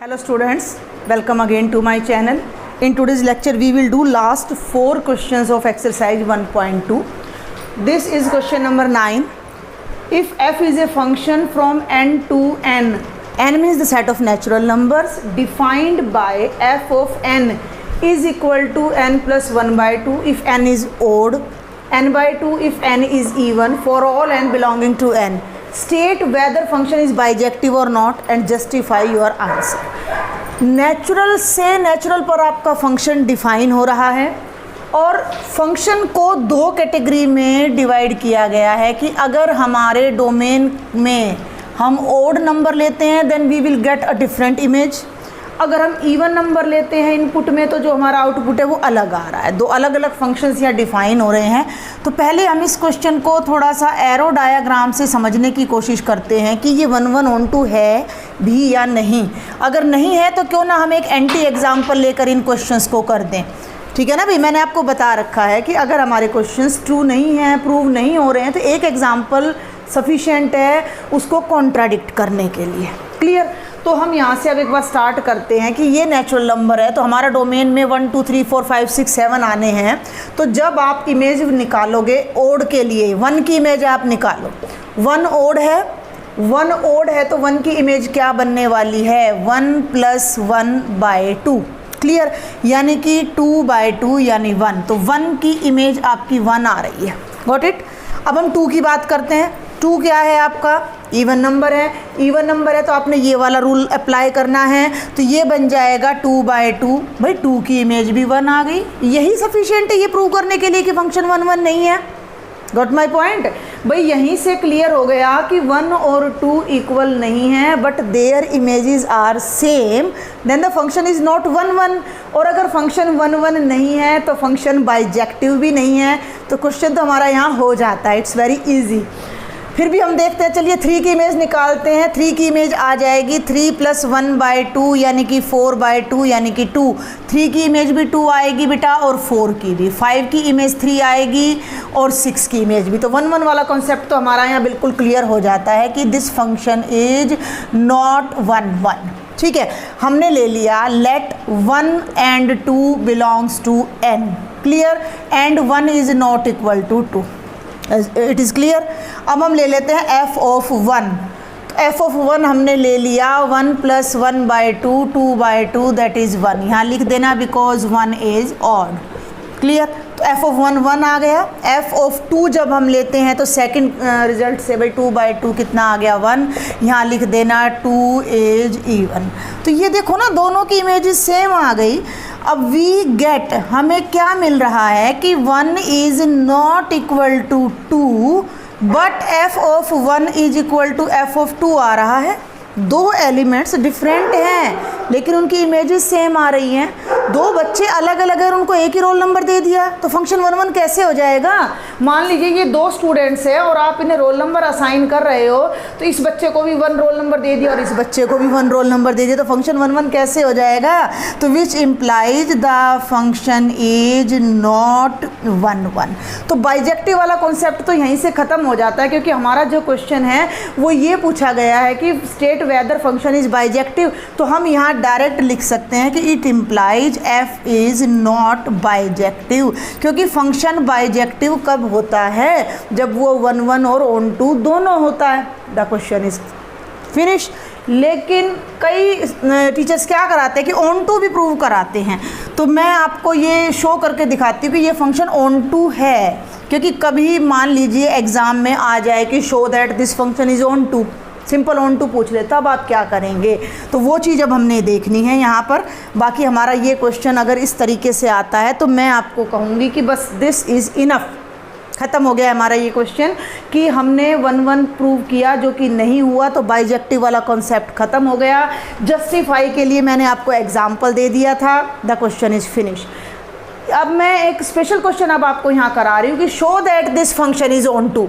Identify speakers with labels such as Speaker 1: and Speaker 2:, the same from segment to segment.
Speaker 1: Hello students, welcome again to my channel. In today's lecture we will do last 4 questions of exercise 1.2. This is question number 9. If f is a function from n to n means the set of natural numbers defined by f of n is equal to n plus 1 by 2 if n is odd, n by 2 if n is even for all n belonging to n. State whether function is bijective or not and justify your answer. Natural से natural पर आपका function define हो रहा है और function को दो category में डिवाइड किया गया है कि अगर हमारे डोमेन में हम ओड नंबर लेते हैं then we will get a different image, अगर हम इवन नंबर लेते हैं इनपुट में तो जो हमारा आउटपुट है वो अलग आ रहा है। दो अलग अलग फंक्शंस यहाँ डिफाइन हो रहे हैं। तो पहले हम इस क्वेश्चन को थोड़ा सा एरो डायग्राम से समझने की कोशिश करते हैं कि ये 1 1 ऑन 2 है भी या नहीं। अगर नहीं है तो क्यों ना हम एक एंटी एग्जाम्पल लेकर इन क्वेश्चंस को कर दें। ठीक है ना भाई, मैंने आपको बता रखा है कि अगर हमारे क्वेश्चंस ट्रू नहीं हैं, प्रूव नहीं हो रहे हैं तो एक एग्जाम्पल सफिशिएंट है उसको कॉन्ट्राडिक्ट करने के लिए। क्लियर? तो हम यहाँ से अब एक बार स्टार्ट करते हैं कि ये नेचुरल नंबर है तो हमारा डोमेन में 1 2 3 4 5 6 7 आने हैं। तो जब आप इमेज निकालोगे ओड के लिए 1 की इमेज आप निकालो, 1 ओड है, 1 ओड है तो 1 की इमेज क्या बनने वाली है 1 प्लस 1 बाय 2। क्लियर? यानी कि 2 बाय 2 यानी 1, तो 1 की इमेज आपकी 1 आ रही है। Got it? अब हम 2 की बात करते हैं। 2 क्या है आपका? इवन नंबर है। इवन नंबर है तो आपने ये वाला रूल अप्लाई करना है, तो ये बन जाएगा 2 बाय 2। भाई 2 की इमेज भी 1 आ गई। यही सफिशिएंट है ये प्रूव करने के लिए कि फंक्शन 1 1 नहीं है। Got my point? भाई यहीं से क्लियर हो गया कि 1 और 2 इक्वल नहीं है but their images are same, then the function is not 1 1। और अगर फंक्शन 1 1 नहीं है तो फंक्शन बाइजेक्टिव भी नहीं है। तो क्वेश्चन तो हमारा यहाँ हो जाता है, इट्स वेरी ईजी। फिर भी हम देखते हैं, चलिए 3 की इमेज निकालते हैं। 3 की इमेज आ जाएगी 3 प्लस 1 बाय 2 यानी कि 4 बाय 2 यानी कि 2। 3 की इमेज भी 2 आएगी बेटा और 4 की भी। 5 की इमेज 3 आएगी और 6 की इमेज भी। तो 1 1 वाला कॉन्सेप्ट तो हमारा यहाँ बिल्कुल क्लियर हो जाता है कि दिस फंक्शन इज नॉट 1 1। ठीक है, हमने ले लिया let 1 and 2 belongs to n। Clear? And 1 is not equal to 2। It is clear? अब हम ले लेते हैं f ऑफ 1। तो f ऑफ 1 हमने ले लिया 1 plus 1 by 2 2 by 2 that is 1। यहाँ लिख देना बिकॉज 1 इज़ ऑड। क्लियर? तो f ऑफ 1 1 आ गया। f ऑफ 2 जब हम लेते हैं तो सेकंड रिजल्ट से भाई 2 बाय 2 कितना आ गया 1। यहाँ लिख देना 2 इज इवन। तो ये देखो ना दोनों की इमेजेस सेम आ गई। अब वी गेट, हमें क्या मिल रहा है कि 1 is not equal to 2 but f of 1 is equal to f of 2 आ रहा है। दो एलिमेंट्स डिफरेंट हैं लेकिन उनकी इमेजेस सेम आ रही हैं। दो बच्चे अलग अलग हैं, उनको एक ही रोल नंबर दे दिया तो फंक्शन 1 1 कैसे हो जाएगा? मान लीजिए ये 2 स्टूडेंट्स हैं और आप इन्हें रोल नंबर असाइन कर रहे हो, तो इस बच्चे को भी 1 रोल नंबर दे दिया और इस बच्चे को भी 1 रोल नंबर दे दिया, तो फंक्शन 1 1 कैसे हो जाएगा? तो which implies the function is not 1 1। तो बाइजेक्टिव वाला कॉन्सेप्ट तो यहीं से ख़त्म हो जाता है क्योंकि हमारा जो क्वेश्चन है वो ये पूछा गया है कि state whether function is bijective. तो हम यहाँ डायरेक्ट लिख सकते हैं कि it implies f is not bijective, क्योंकि फंक्शन बाइजेक्टिव कब होता है? जब वो 1 1 और ऑन 2 दोनों होता है। The question is finish. लेकिन कई टीचर्स क्या कराते हैं कि ऑन 2 भी प्रूव कराते हैं। तो मैं आपको ये शो करके दिखाती हूँ कि ये फंक्शन ऑन 2 है, क्योंकि कभी मान लीजिए एग्ज़ाम में आ जाए कि show that this function is on 2, simple on 2 पूछ ले, तब आप क्या करेंगे? तो वो चीज़ अब हमने देखनी है यहाँ पर। बाकी हमारा ये क्वेश्चन अगर इस तरीके से आता है तो मैं आपको कहूँगी कि बस दिस इज़ इनफ। ख़त्म हो गया हमारा ये क्वेश्चन कि हमने 1 1 प्रूव किया जो कि नहीं हुआ, तो बाइजेक्टिव वाला कॉन्सेप्ट ख़त्म हो गया। जस्टिफाई के लिए मैंने आपको एग्जाम्पल दे दिया था। The question is finish. अब मैं एक स्पेशल क्वेश्चन अब आपको यहाँ करा रही हूँ कि show that this function is on 2।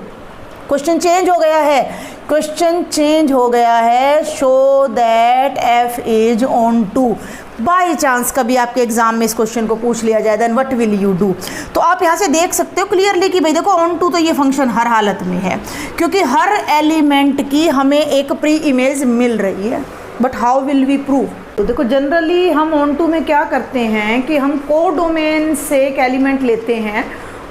Speaker 1: Question change हो गया है, क्वेश्चन चेंज हो गया है। Show that f is on 2। By chance कभी आपके एग्जाम में इस क्वेश्चन को पूछ लिया जाए then what will you do? तो आप यहाँ से देख सकते हो क्लियरली कि भाई देखो ऑन 2 तो ये फंक्शन हर हालत में है क्योंकि हर एलिमेंट की हमें एक प्री इमेज मिल रही है। But how will we prove? तो देखो जनरली हम ऑन टू में क्या करते हैं कि हम कोडोमेन से एक एलिमेंट लेते हैं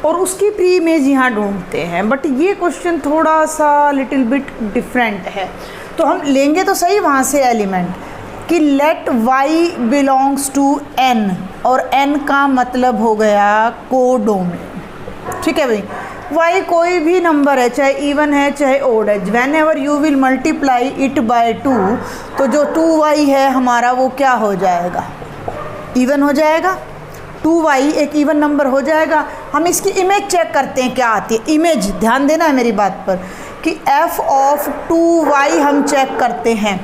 Speaker 1: और उसकी प्री इमेज यहाँ ढूंढते हैं, बट ये क्वेश्चन थोड़ा सा लिटिल बिट डिफरेंट है। तो हम लेंगे तो सही वहाँ से एलिमेंट कि let y belongs to n, और n का मतलब हो गया कोडोमेन। ठीक है भाई, y कोई भी नंबर है, चाहे इवन है चाहे ओड है, when ever you will multiply it by 2, तो जो 2y है हमारा वो क्या हो जाएगा, इवन हो जाएगा। 2y एक इवन नंबर हो जाएगा। हम इसकी इमेज चेक करते हैं क्या आती है। इमेज ध्यान देना है मेरी बात पर कि f ऑफ 2y हम चेक करते हैं।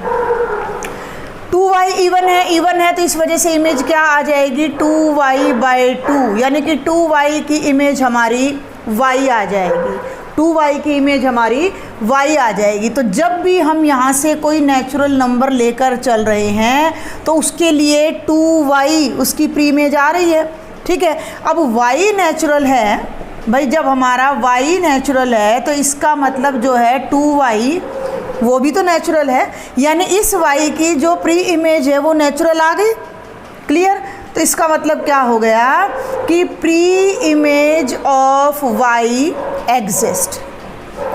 Speaker 1: 2y इवन है तो इस वजह से इमेज क्या आ जाएगी 2y बाई 2, यानी कि 2y की इमेज हमारी y आ जाएगी। 2y की इमेज हमारी y आ जाएगी। तो जब भी हम यहाँ से कोई नेचुरल नंबर लेकर चल रहे हैं तो उसके लिए 2y उसकी प्री इमेज आ रही है। ठीक है, अब y नेचुरल है भाई, जब हमारा y नेचुरल है तो इसका मतलब जो है 2y वो भी तो नेचुरल है, यानी इस y की जो प्री इमेज है वो नेचुरल आ गई। क्लियर? तो इसका मतलब क्या हो गया कि pre image of y exist,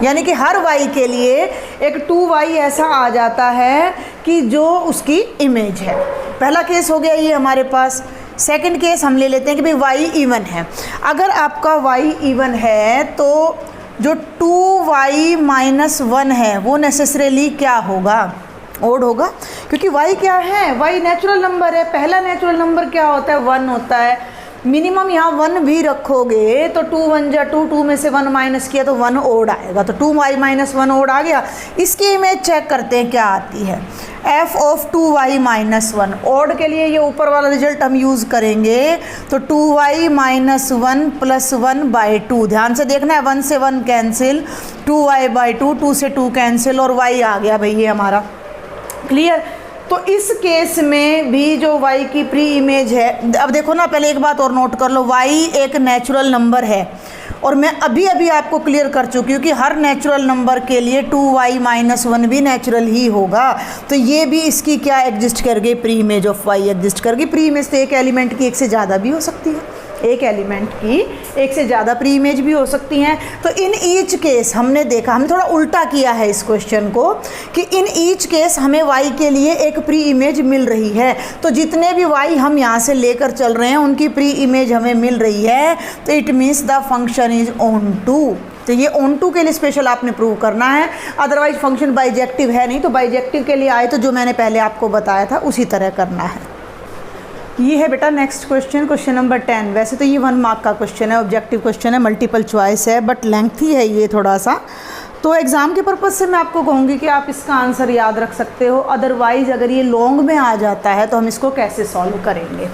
Speaker 1: यानी कि हर y के लिए एक 2y ऐसा आ जाता है कि जो उसकी इमेज है। पहला केस हो गया ये हमारे पास। सेकंड केस हम ले लेते हैं कि भाई y इवन है। अगर आपका y इवन है तो जो 2y माइनस 1 है वो नेसेसरीली क्या होगा, ओड होगा, क्योंकि y क्या है, y नेचुरल नंबर है। पहला नेचुरल नंबर क्या होता है, 1 होता है। मिनिमम यहाँ 1 भी रखोगे तो 2 1 जा 2, 2 में से 1 माइनस किया तो 1 ओड आएगा, तो 2y माइनस 1 ओड आ गया। इसकी इमेज चेक करते हैं क्या आती है, f of 2y minus 1। Odd के लिए ये ऊपर वाला रिजल्ट हम यूज़ करेंगे, तो 2y माइनस 1 प्लस 1 बाई 2। ध्यान से देखना है, 1 से 1 कैंसिल, 2y बाई 2, 2 से 2 कैंसिल और y आ गया भाई ये हमारा। क्लियर? तो इस केस में भी जो y की प्री इमेज है, अब देखो ना, पहले एक बात और नोट कर लो, y एक नेचुरल नंबर है और मैं अभी आपको क्लियर कर चुकी हूँ कि हर नेचुरल नंबर के लिए 2y माइनस 1 भी नेचुरल ही होगा। तो ये भी इसकी क्या एग्जिस्ट कर गई, pre image of y exist कर गई। प्री इमेज तो एक एलिमेंट की एक से ज़्यादा भी हो सकती है, एक एलिमेंट की एक से ज़्यादा प्री इमेज भी हो सकती हैं। तो इन ईच केस हमने देखा, हमने थोड़ा उल्टा किया है इस क्वेश्चन को कि इन ईच केस हमें y के लिए एक प्री इमेज मिल रही है। तो जितने भी y हम यहाँ से लेकर चल रहे हैं उनकी प्री इमेज हमें मिल रही है, तो it means the function is onto. तो ये ऑन टू के लिए स्पेशल आपने प्रूव करना है, अदरवाइज फंक्शन बाइजेक्टिव है नहीं। तो बाइजेक्टिव के लिए आए तो जो मैंने पहले आपको बताया था उसी तरह करना है। ये है बेटा नेक्स्ट क्वेश्चन, क्वेश्चन नंबर 10। वैसे तो ये 1 मार्क का क्वेश्चन है, ऑब्जेक्टिव क्वेश्चन है, मल्टीपल चॉइस है, बट लेंथी है ये थोड़ा सा। तो एग्ज़ाम के पर्पज़ से मैं आपको कहूँगी कि आप इसका आंसर याद रख सकते हो। अदरवाइज़ अगर ये लॉन्ग में आ जाता है तो हम इसको कैसे सॉल्व करेंगे।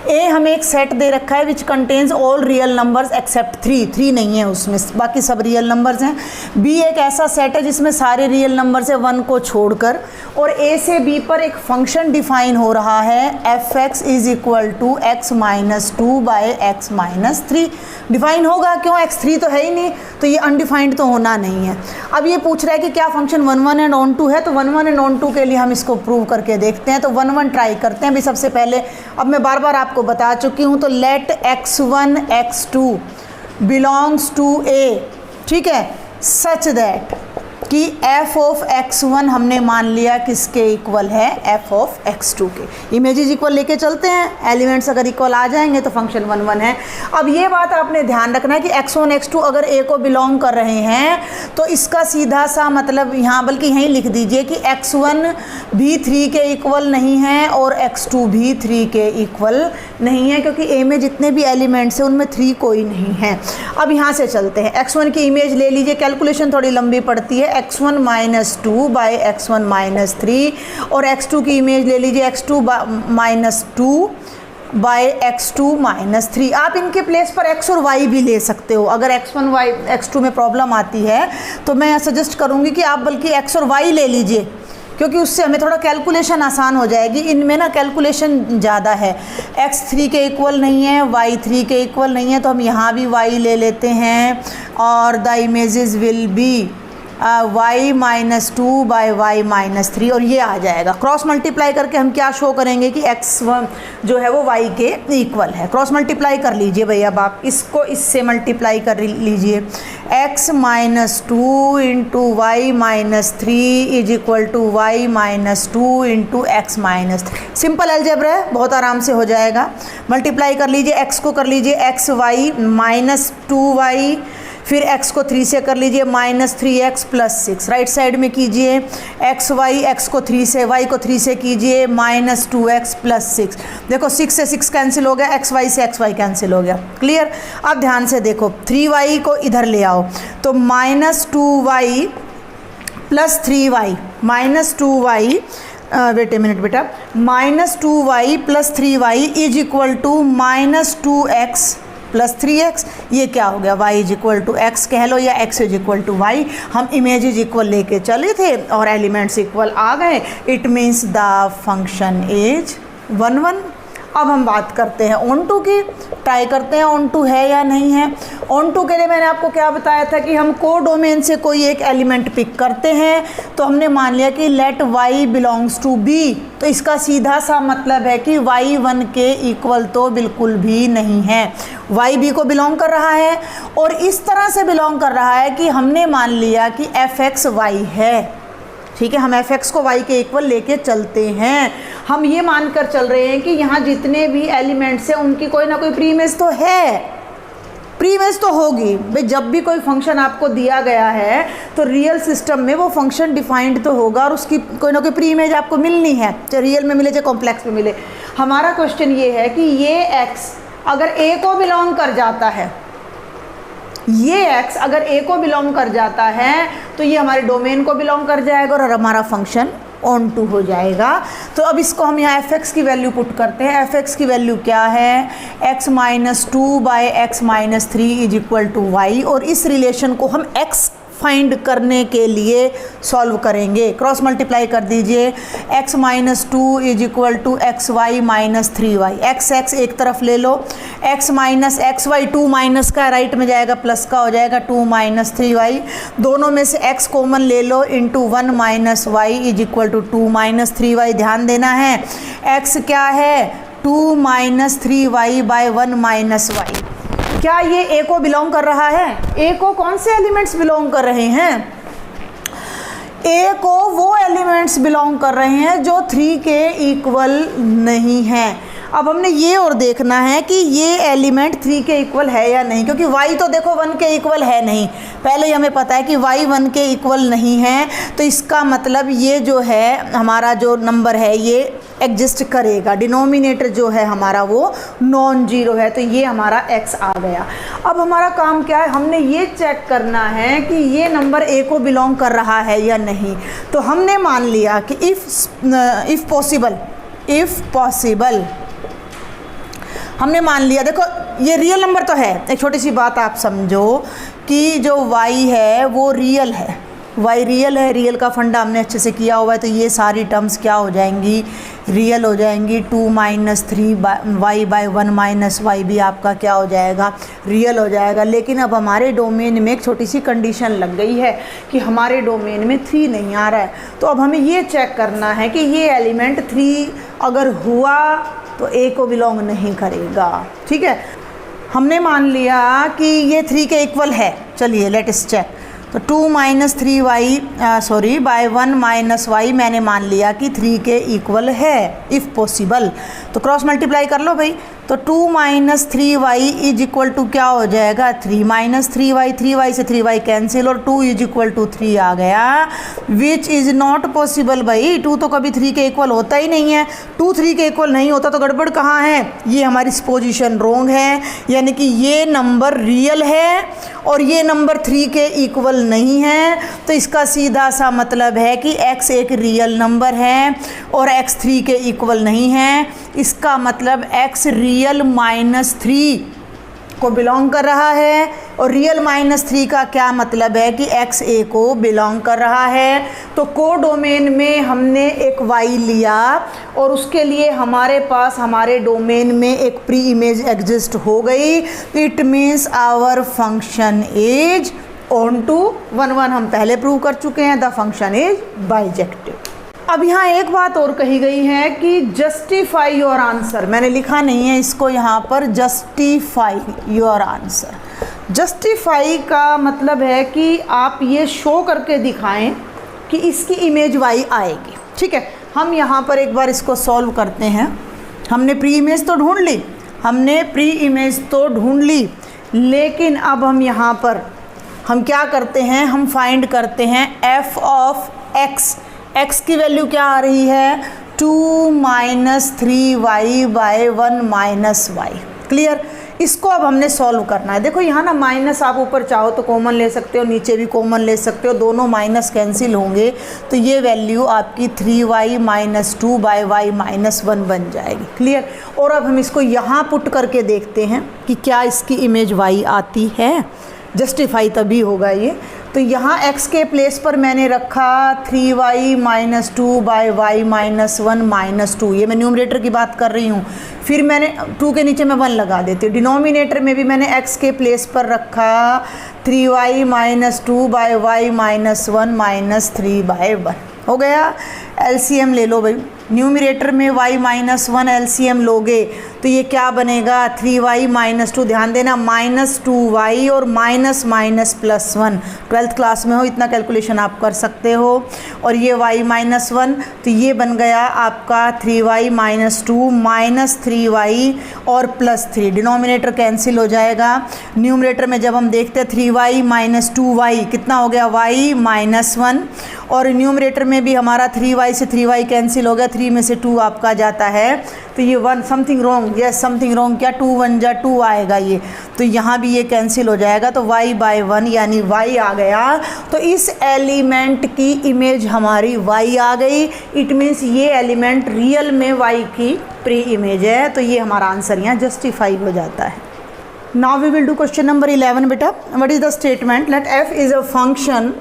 Speaker 1: ए हमें एक सेट दे रखा है which contains all real numbers accept 3 नहीं है उसमें, बाकी सब रियल नंबर्स हैं। बी एक ऐसा सेट है जिसमें सारे रियल नंबर्स है 1 को छोड़कर, और ए से बी पर एक फंक्शन डिफाइन हो रहा है f x is equal to x minus 2 by x minus 3। Define होगा क्यों, x3 तो है ही नहीं, तो ये अनडिफाइंड तो होना नहीं है। अब ये पूछ रहा है कि क्या फंक्शन 1 1 एंड ऑन 2 है, तो 1 1 एंड ऑन 2 के लिए हम इसको प्रूव करके देखते हैं। तो 1 1 ट्राई करते हैं अभी सबसे पहले। अब मैं बार बार आपको बता चुकी हूँ, तो late x1 x2 belongs to a, ठीक है, सच दैट कि f ऑफ x1 हमने मान लिया किसके इक्वल है, f ऑफ x2 के। इमेजेस इक्वल लेके चलते हैं, एलिमेंट्स अगर इक्वल आ जाएंगे तो फंक्शन 1 1 है। अब ये बात आपने ध्यान रखना है कि x1 x2 अगर a को बिलोंग कर रहे हैं तो इसका सीधा सा मतलब यहाँ, बल्कि यहीं लिख दीजिए कि x1 भी 3 के इक्वल नहीं है और x2 भी 3 के इक्वल नहीं है, क्योंकि a में जितने भी एलिमेंट्स हैं उनमें 3 कोई नहीं है। अब यहाँ से चलते हैं, x1 की इमेज ले लीजिए, कैलकुलेशन थोड़ी लंबी पड़ती है, x1 minus 2 by x1 minus 3, और x2 की इमेज ले लीजिए x2 minus 2 by x2 minus 3। आप इनके प्लेस पर x और y भी ले सकते हो। अगर x1 y x2 में प्रॉब्लम आती है तो मैं सजेस्ट करूँगी कि आप बल्कि x और y ले लीजिए, क्योंकि उससे हमें थोड़ा कैलकुलेशन आसान हो जाएगी। इनमें ना कैलकुलेशन ज़्यादा है, x 3 के इक्वल नहीं है, y 3 के इक्वल नहीं है, तो हम यहाँ भी y ले लेते हैं और the images will be y minus 2 by y minus 3 और ये आ जाएगा। क्रॉस मल्टीप्लाई करके हम क्या शो करेंगे कि x1 जो है वो y के इक्वल है। क्रॉस मल्टीप्लाई कर लीजिए भैया, अब आप इसको इससे मल्टीप्लाई कर लीजिए। x minus 2 into y minus 3 is equal to y minus 2 into x minus 3। Simple algebra है, बहुत आराम से हो जाएगा। मल्टीप्लाई कर लीजिए, x को कर लीजिए एक्स वाई माइनस 2y, फिर x को 3 से कर लीजिए minus 3x plus 6। Right side में कीजिए एक्स वाई, एक्स को 3 से, y को 3 से कीजिए माइनस 2x प्लस 6। देखो 6 से 6 कैंसिल हो गया, एक्स वाई से एक्स वाई कैंसिल हो गया। क्लियर। अब ध्यान से देखो 3y को इधर ले आओ तो minus 2y plus 3y minus 2y wait a minute बेटा, minus 2y plus 3y is equal to minus 2x plus 3x। ये क्या हो गया, y is equal to x कह लो या x is equal to y. हम इमेजेज इक्वल लेके चले थे और एलिमेंट्स इक्वल आ गए। It means the function is 1 1। अब हम बात करते हैं ऑन टू की, ट्राई करते हैं ऑन टू है या नहीं है। ऑन टू के लिए मैंने आपको क्या बताया था कि हम को डोमेन से कोई एक एलिमेंट पिक करते हैं। तो हमने मान लिया कि let y belongs to b, तो इसका सीधा सा मतलब है कि y 1 के इक्वल तो बिल्कुल भी नहीं है, y b को बिलोंग कर रहा है। और इस तरह से बिलोंग कर रहा है कि हमने मान लिया कि f(x) y है। ठीक है, हम f(x) को y के इक्वल लेके चलते हैं। हम ये मानकर चल रहे हैं कि यहाँ जितने भी एलिमेंट्स हैं उनकी कोई ना कोई प्री इमेज तो है, प्री इमेज तो होगी भाई। जब भी कोई फंक्शन आपको दिया गया है तो रियल सिस्टम में वो फंक्शन डिफाइंड तो होगा और उसकी कोई ना कोई प्री इमेज आपको मिलनी है, चाहे रियल में मिले चाहे कॉम्प्लेक्स में मिले। हमारा क्वेश्चन ये है कि ये x अगर a को बिलोंग कर जाता है, ये x अगर a को बिलोंग कर जाता है तो ये हमारे डोमेन को बिलोंग कर जाएगा और हमारा फंक्शन ऑन टू हो जाएगा। तो अब इसको हम यहाँ f(x) की वैल्यू पुट करते हैं। f(x) की वैल्यू क्या है, x minus 2 by x minus 3 is equal to y. और इस रिलेशन को हम x फाइंड करने के लिए सॉल्व करेंगे। क्रॉस मल्टीप्लाई कर दीजिए, x minus 2 is equal to x y minus 3y। x एक तरफ ले लो, x minus x y 2 minus का राइट में जाएगा प्लस का हो जाएगा 2 माइनस 3y। दोनों में से x कॉमन ले लो into 1 minus y is equal to 2 minus 3y। ध्यान देना है x क्या है 2 minus 3y by 1 minus Y. क्या ये a को बिलोंग कर रहा है? a को कौन से एलिमेंट्स बिलोंग कर रहे हैं? a को वो एलिमेंट्स बिलोंग कर रहे हैं जो 3 के इक्वल नहीं हैं। अब हमने ये और देखना है कि ये एलिमेंट 3 के इक्वल है या नहीं, क्योंकि y तो देखो 1 के इक्वल है नहीं, पहले ही हमें पता है कि y 1 के इक्वल नहीं है। तो इसका मतलब ये जो है हमारा जो नंबर है ये एग्जिस्ट करेगा, डिनोमिनेटर जो है हमारा वो नॉन जीरो है। तो ये हमारा x आ गया। अब हमारा काम क्या है, हमने ये चेक करना है कि ये नंबर a को बिलोंग कर रहा है या नहीं। तो हमने मान लिया कि इफ़ पॉसिबल हमने मान लिया, देखो ये रियल नंबर तो है। एक छोटी सी बात आप समझो कि जो y है वो रियल है, y रियल है। रियल का फंडा हमने अच्छे से किया हुआ है, तो ये सारी टर्म्स क्या हो जाएंगी, रियल हो जाएंगी। 2 minus 3 y by 1 minus y भी आपका क्या हो जाएगा, रियल हो जाएगा। लेकिन अब हमारे डोमेन में एक छोटी सी कंडीशन लग गई है कि हमारे डोमेन में 3 नहीं आ रहा है। तो अब हमें ये चेक करना है कि ये एलिमेंट 3 अगर हुआ तो a को बिलोंग नहीं करेगा। ठीक है, हमने मान लिया कि ये 3 के इक्वल है। चलिए लेट अस चेक। तो 2 minus 3y bye 1 minus Y मैंने मान लिया कि 3 के इक्वल है इफ़ पॉसिबल। तो क्रॉस मल्टीप्लाई कर लो भाई। तो 2 minus 3y is equal to क्या हो जाएगा, 3 माइनस 3y। 3y से 3y कैंसिल और 2 इज इक्वल टू 3 आ गया, विच इज़ नॉट पॉसिबल। भाई 2 तो कभी 3 के इक्वल होता ही नहीं है। 2 3 के इक्वल नहीं होता तो गड़बड़ कहाँ है, ये हमारी पोजीशन रॉन्ग है। यानी कि ये नंबर रियल है और ये नंबर 3 के इक्वल नहीं है। तो इसका सीधा सा मतलब है कि x एक रियल नंबर है और x 3 के इक्वल नहीं है। इसका मतलब x रियल -3 को बिलोंग कर रहा है और रियल -3 का क्या मतलब है कि x a को बिलोंग कर रहा है। तो को डोमेन में हमने एक y लिया और उसके लिए हमारे पास हमारे डोमेन में एक प्री इमेज एग्जिस्ट हो गई। It means our function is onto 1 1 हम पहले प्रूव कर चुके हैं, द फंक्शन इज बाइजेक्टिव। अब यहाँ एक बात और कही गई है कि जस्टिफाई योर आंसर, मैंने लिखा नहीं है इसको यहाँ पर, जस्टिफाई योर आंसर। जस्टिफाई का मतलब है कि आप ये शो करके दिखाएं कि इसकी इमेज y आएगी। ठीक है, हम यहाँ पर एक बार इसको सॉल्व करते हैं। हमने प्री इमेज तो ढूंढ ली, हमने प्री इमेज तो ढूंढ ली, लेकिन अब हम यहाँ पर हम क्या करते हैं, हम फाइंड करते हैं f ऑफ x। x की वैल्यू क्या आ रही है, 2 - 3y बाय 1 - y। क्लियर, इसको अब हमने सॉल्व करना है। देखो यहाँ ना माइनस आप ऊपर चाहो तो कॉमन ले सकते हो, नीचे भी कॉमन ले सकते हो, दोनों माइनस कैंसिल होंगे तो ये वैल्यू आपकी 3y - 2 बाय y - 1 बन जाएगी। क्लियर, और अब हम इसको यहाँ पुट करके देखते हैं कि क्या इसकी इमेज y आती है। जस्टिफाई तभी होगा ये। तो यहाँ x के प्लेस पर मैंने रखा 3y - 2 बाय y - 1 - 2, ये मैं न्यूमरेटर की बात कर रही हूँ। फिर मैंने 2 के नीचे मैं 1 लगा देती हूँ। डिनोमिनेटर में भी मैंने x के प्लेस पर रखा 3y - 2 बाय y - 1 - 3 बाय 1। हो गया, एलसीएम ले लो भाई। न्यूमरेटर में y - 1 एलसीएम लोगे तो ये क्या बनेगा, 3y - 2, ध्यान देना -2y और माइनस प्लस 1। 12th क्लास में हो, इतना कैलकुलेशन आप कर सकते हो। और ये y - 1 तो ये बन गया आपका 3y - 2 -3y और +3। डिनोमिनेटर कैंसिल हो जाएगा। न्यूमरेटर में जब हम देखते हैं 3y - 2y कितना हो गया, y -1, और न्यूमरेटर में भी हमारा 3y से 3y कैंसिल हो गया, 3 में से 2 आपका जाता है तो ये 1 something wrong, yes something wrong, क्या 2 1 जा 2 आएगा ये, तो यहाँ भी ये कैंसिल हो जाएगा तो y बाय 1 यानी y आ गया। तो इस एलिमेंट की इमेज हमारी y आ गई। इट मीन्स ये एलिमेंट रियल में y की प्री इमेज है, तो ये हमारा आंसर यहाँ जस्टिफाई हो जाता है। Now we will do question number 11 बेटा। What is the statement, let f is a function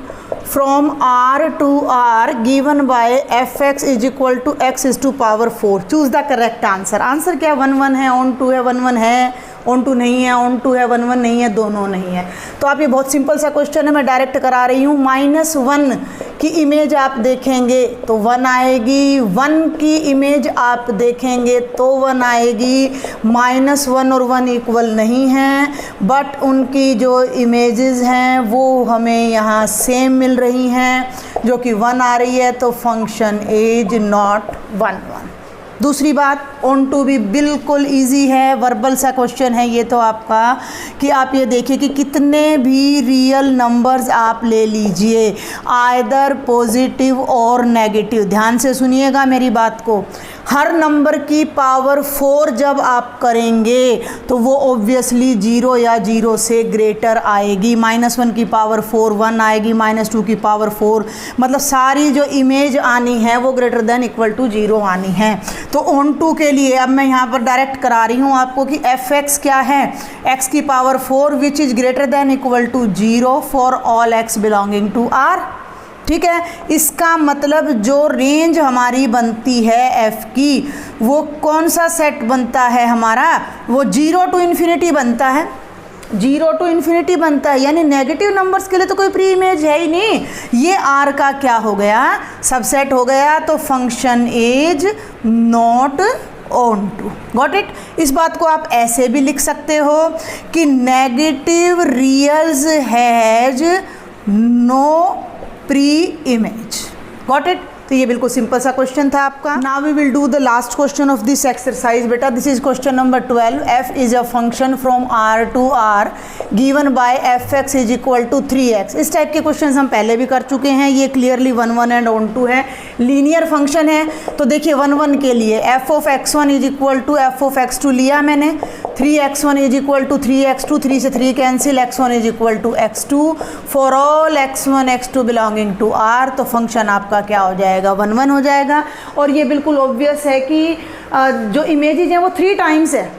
Speaker 1: from r to r given by fx is equal to x is to power 4। Choose the correct answer. Answer क्या है, 1 1 है, on 2 है, 1 1 है, on 2 नहीं है, on 2 है, 1 1 नहीं है, दोनों नहीं है। तो आप ये बहुत सिंपल सा क्वेश्चन है, मैं डायरेक्ट करा रही हूँ। -1 की इमेज आप देखेंगे तो 1 आएगी, 1 की इमेज आप देखेंगे तो 1 आएगी। -1 और 1 इक्वल नहीं हैं, बट उनकी जो इमेजेस हैं वो हमें यहाँ सेम मिल रही हैं, जो कि 1 आ रही है, तो फंक्शन इज नॉट 1 1। दूसरी बात, ऑन टू भी बिल्कुल इजी है, वर्बल सा क्वेश्चन है ये तो आपका, कि आप ये देखिए कि कितने भी रियल नंबर्स आप ले लीजिए, आइदर पॉजिटिव और नेगेटिव, ध्यान से सुनिएगा मेरी बात को। हर नंबर की पावर 4 जब आप करेंगे तो वो ऑब्वियसली 0 या 0 से ग्रेटर आएगी। -1 की पावर 4 1 आएगी, -2 की पावर 4, मतलब सारी जो इमेज आनी है वो ग्रेटर देन इक्वल टू 0 आनी है। तो ऑन टू के लिए अब मैं यहाँ पर डायरेक्ट करा रही हूँ आपको कि fx क्या है, x की power 4 which is greater than equal to 0 for all x belonging to r। ठीक है, इसका मतलब जो रेंज हमारी बनती है f की, वो कौन सा सेट बनता है हमारा, वो 0 to infinity बनता है, 0 to infinity बनता है, यानी नेगेटिव नंबर्स के लिए तो कोई प्री इमेज है ही नहीं। ये r का क्या हो गया, सबसेट हो गया, तो function is not onto. Got it. इस बात को आप ऐसे भी लिख सकते हो कि negative reals has no preimage. Got it. तो ये बिल्कुल सिंपल सा क्वेश्चन था आपका। Now we will do the last question of this exercise बेटा। This is question number 12। f is a function from r to r given by fx is equal to 3x। इस type के question हम पहले भी कर चुके हैं, ये क्लियरली 1 1 एंड ऑन 2 है, लीनियर फंक्शन है। तो देखिए 1 1 के लिए f of x1 is equal to f of x2 लिया मैंने, 3x1 is equal to 3x2, 3 से 3 cancel, x1 is equal to x2 for all x1 x2 belonging to r। तो फंक्शन आपका क्या हो जाएगा, 1 1 हो जाएगा। और ये बिल्कुल ऑब्वियस है कि जो इमेजेज हैं वो 3 टाइम्स है,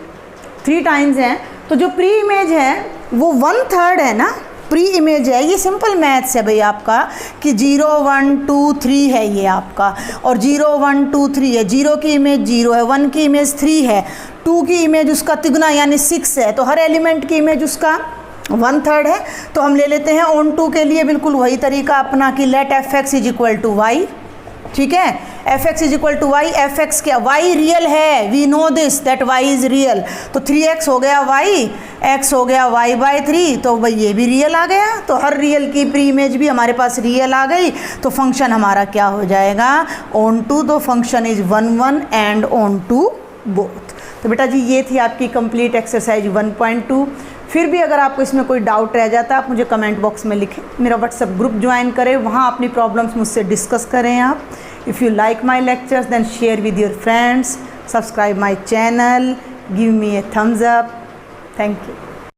Speaker 1: 3 टाइम्स हैं। तो जो प्री इमेज है वो 1/3 है ना, प्री इमेज है। ये सिंपल मैथ्स है भाई आपका कि 0 1 2 3 है ये आपका, और 0 1 2 3 है। 0 की इमेज 0 है, 1 की इमेज 3 है, 2 की इमेज उसका तिगुना यानी 6 है। तो हर एलिमेंट की इमेज उसका 1/3 है। तो हम ले लेते हैं ऑन टू के लिए बिल्कुल वही तरीका अपना कि let f x is equal to y. ठीक है, f x is equal to y, f x क्या, वाई रियल है, we know this that y is real. तो 3x हो गया वाई, x हो गया y/3, तो भाई ये भी रियल आ गया। तो हर रियल की प्री इमेज भी हमारे पास रियल आ गई। तो फंक्शन हमारा क्या हो जाएगा, ऑन टू। तो function is 1 1 and onto both. तो बेटा जी ये थी आपकी कंप्लीट एक्सरसाइज 1.2। फिर भी अगर आपको इसमें कोई डाउट रह जाता है आप मुझे कमेंट बॉक्स में लिखें, मेरा व्हाट्सएप ग्रुप ज्वाइन करें, वहाँ अपनी प्रॉब्लम्स मुझसे डिस्कस करें आप। If you like my lectures then share with your friends, subscribe my channel, give me a thumbs up. Thank you.